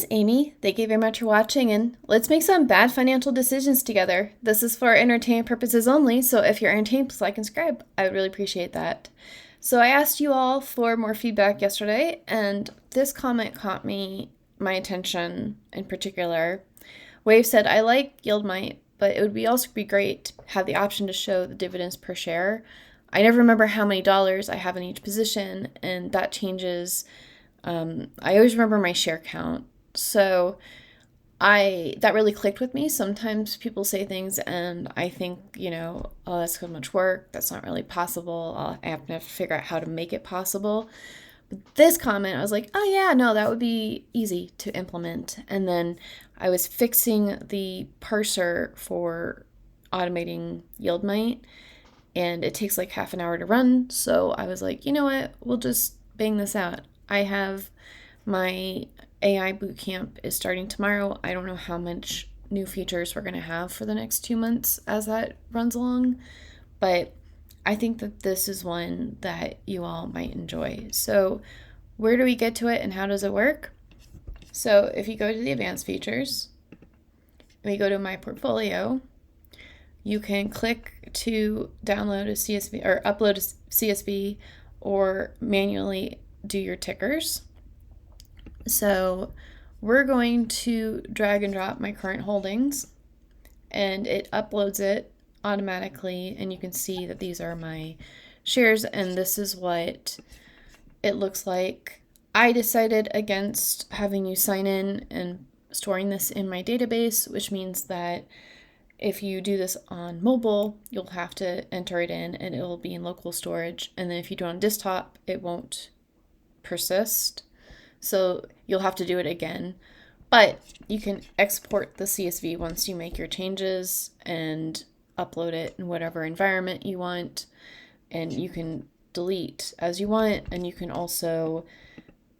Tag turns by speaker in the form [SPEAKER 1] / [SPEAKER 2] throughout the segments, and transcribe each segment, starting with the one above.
[SPEAKER 1] is Amy. Thank you very much for watching, and let's make some bad financial decisions together. This is for entertainment purposes only, so if you're entertained, please like and subscribe. I would really appreciate that. So I asked you all for more feedback yesterday, and this comment caught my attention in particular. Wave said, I like YieldMight, but it would also be great to have the option to show the dividends per share. I never remember how many dollars I have in each position, and that changes. I always remember my share count. So that really clicked with me. Sometimes people say things and I think, oh, that's so much work. That's not really possible. I have to figure out how to make it possible. But this comment, I was like, oh yeah, no, that would be easy to implement. And then I was fixing the parser for automating YieldMight, and it takes like half an hour to run. So I was like, you know what? We'll just bang this out. I have my AI bootcamp is starting tomorrow. I don't know how much new features we're going to have for the next 2 months as that runs along, but I think that this is one that you all might enjoy. So where do we get to it and how does it work? So if you go to the advanced features, we go to my portfolio, you can click to download a CSV or upload a CSV or manually do your tickers. So we're going to drag and drop my current holdings, and it uploads it automatically, and you can see that these are my shares, and this is what it looks like. I decided against having you sign in and storing this in my database, which means that if you do this on mobile, you'll have to enter it in and it will be in local storage. And then if you do it on desktop, it won't persist. So you'll have to do it again. But you can export the CSV once you make your changes and upload it in whatever environment you want. And you can delete as you want. And you can also,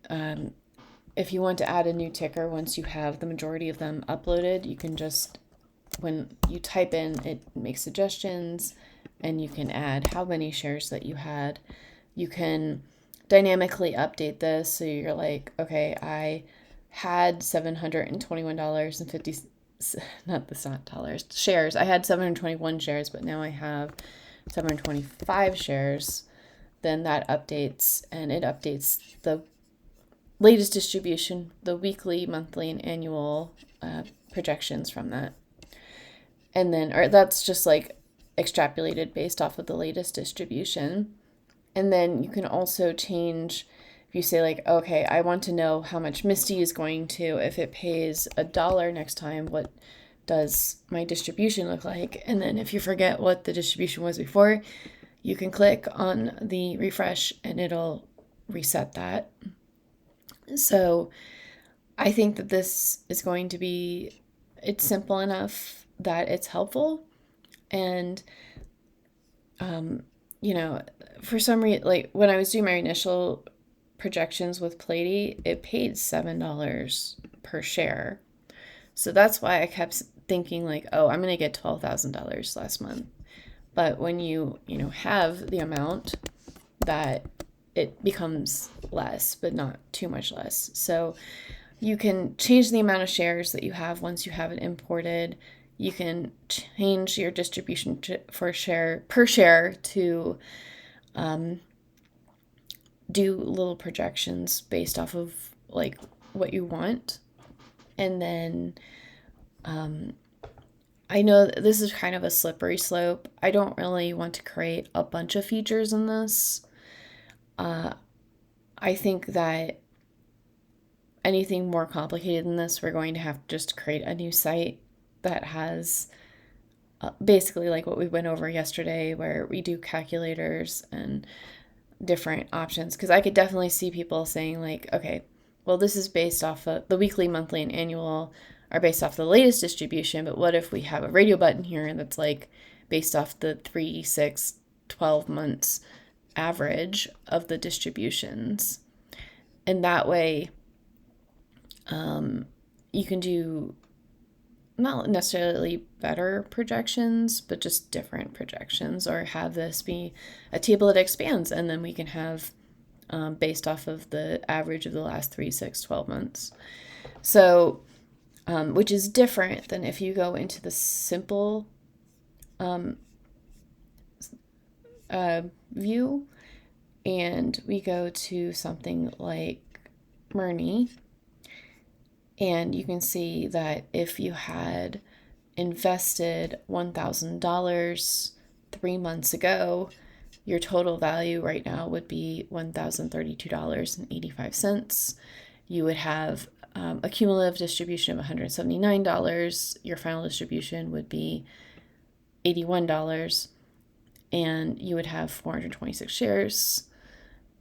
[SPEAKER 1] if you want to add a new ticker once you have the majority of them uploaded, you can just, when you type in, it makes suggestions and you can add how many shares that you had. You can dynamically update this. So you're like, okay, I had $721.50, not dollars, shares. I had 721 shares, but now I have 725 shares. Then that updates, and it updates the latest distribution, the weekly, monthly, and annual projections from that. And then, or that's just like extrapolated based off of the latest distribution. And then you can also change, if you say like, okay, I want to know how much Misty is going to, if it pays $1 next time, what does my distribution look like? And then if you forget what the distribution was before, you can click on the refresh and it'll reset that. So I think that this is going to be, it's simple enough that it's helpful. And, for some reason, like when I was doing my initial projections with Plady, it paid $7 per share. So that's why I kept thinking like, oh, I'm going to get $12,000 last month. But when you have the amount, that it becomes less, but not too much less. So you can change the amount of shares that you have once you have it imported. You can change your distribution per share to do little projections based off of like what you want. And then I know that this is kind of a slippery slope. I don't really want to create a bunch of features in this. I think that anything more complicated than this, we're going to have to just create a new site that has basically like what we went over yesterday, where we do calculators and different options. Because I could definitely see people saying like, okay, well, this is based off of the weekly, monthly, and annual are based off the latest distribution, but what if we have a radio button here that's like based off the 3, 6, 12 months average of the distributions? And that way you can do not necessarily better projections, but just different projections, or have this be a table that expands, and then we can have based off of the average of the last 3, 6, 12 months. So, which is different than if you go into the simple view and we go to something like Murney, and you can see that if you had invested $1,000 3 months ago, your total value right now would be $1,032.85. You would have a cumulative distribution of $179. Your final distribution would be $81, and you would have 426 shares.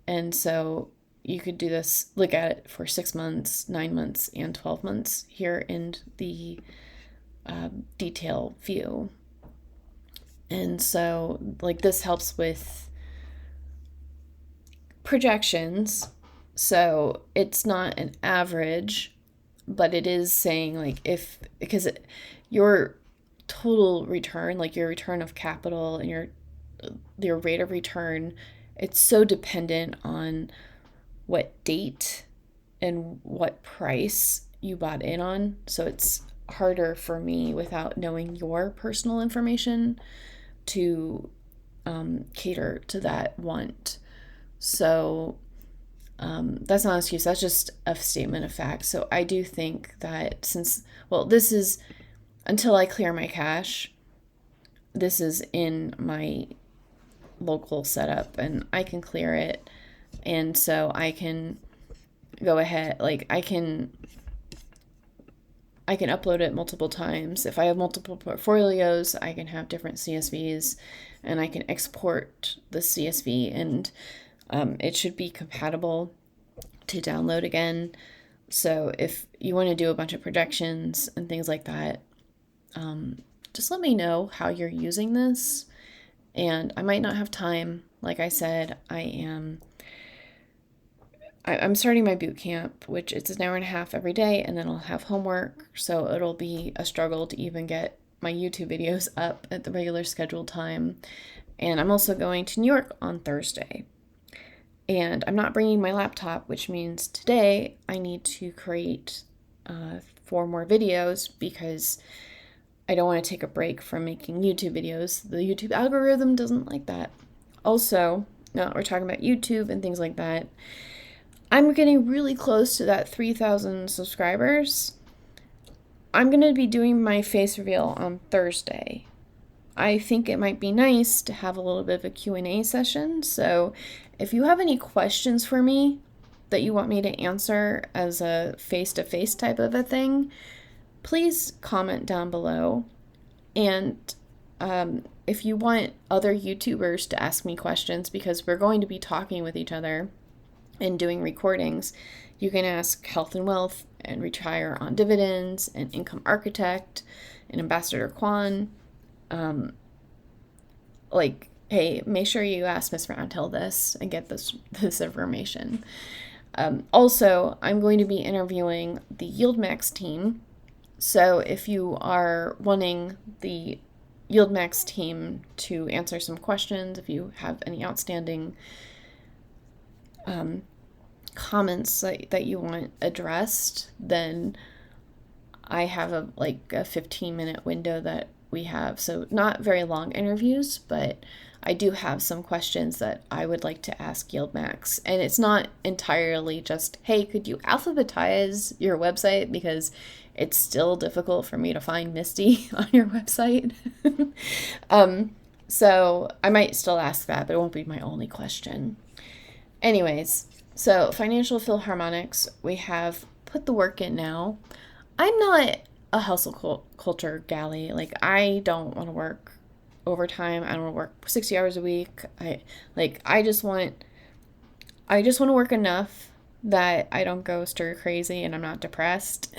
[SPEAKER 1] And so you could do this, look at it for 6 months, 9 months, and 12 months here in the detail view. And so, like, this helps with projections. So it's not an average, but it is saying, like, because your total return, like your return of capital and your rate of return, it's so dependent on what date and what price you bought in on. So it's harder for me without knowing your personal information to cater to that want. So that's not an excuse. That's just a statement of fact. So I do think that this is until I clear my cache, this is in my local setup and I can clear it. And so I can go ahead, like I can upload it multiple times. If I have multiple portfolios, I can have different CSVs and I can export the CSV, and it should be compatible to download again. So if you want to do a bunch of projections and things like that, just let me know how you're using this. And I might not have time. Like I said, I'm starting my boot camp, which it's an hour and a half every day, and then I'll have homework. So it'll be a struggle to even get my YouTube videos up at the regular scheduled time. And I'm also going to New York on Thursday. And I'm not bringing my laptop, which means today I need to create 4 more videos because I don't want to take a break from making YouTube videos. The YouTube algorithm doesn't like that. Also, now that we're talking about YouTube and things like that, I'm getting really close to that 3,000 subscribers. I'm going to be doing my face reveal on Thursday. I think it might be nice to have a little bit of a Q&A session. So if you have any questions for me that you want me to answer as a face-to-face type of a thing, please comment down below. And if you want other YouTubers to ask me questions, because we're going to be talking with each other and doing recordings, you can ask Health and Wealth and Retire on Dividends and Income Architect and Ambassador Kwan. Hey, make sure you ask Miss Roundhill this and get this information. Also, I'm going to be interviewing the YieldMight's team. So if you are wanting the YieldMight's team to answer some questions, if you have any outstanding comments that you want addressed, then I have a 15-minute window that we have. So not very long interviews, but I do have some questions that I would like to ask YieldMight's. And it's not entirely just, hey, could you alphabetize your website? Because it's still difficult for me to find Misty on your website. So I might still ask that, but it won't be my only question. Anyways, so Financial Philharmonics, we have put the work in now. I'm not a hustle culture galley. Like, I don't want to work overtime. I don't want to work 60 hours a week. I just want to work enough that I don't go stir crazy and I'm not depressed,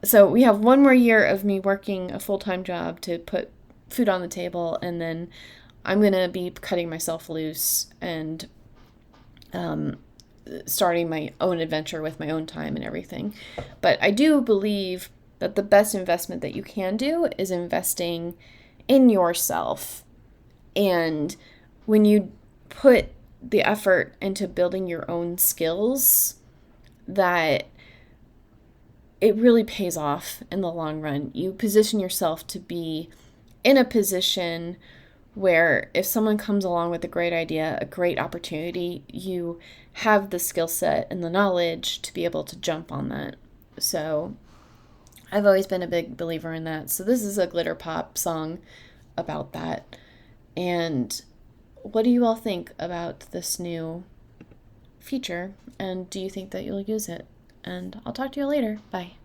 [SPEAKER 1] So we have 1 more year of me working a full-time job to put food on the table, and then I'm going to be cutting myself loose and starting my own adventure with my own time and everything. But I do believe that the best investment that you can do is investing in yourself. And when you put the effort into building your own skills, that it really pays off in the long run. You position yourself to be in a position where if someone comes along with a great idea, a great opportunity, you have the skill set and the knowledge to be able to jump on that. So I've always been a big believer in that. So this is a glitter pop song about that. And what do you all think about this new feature? And do you think that you'll use it? And I'll talk to you later. Bye.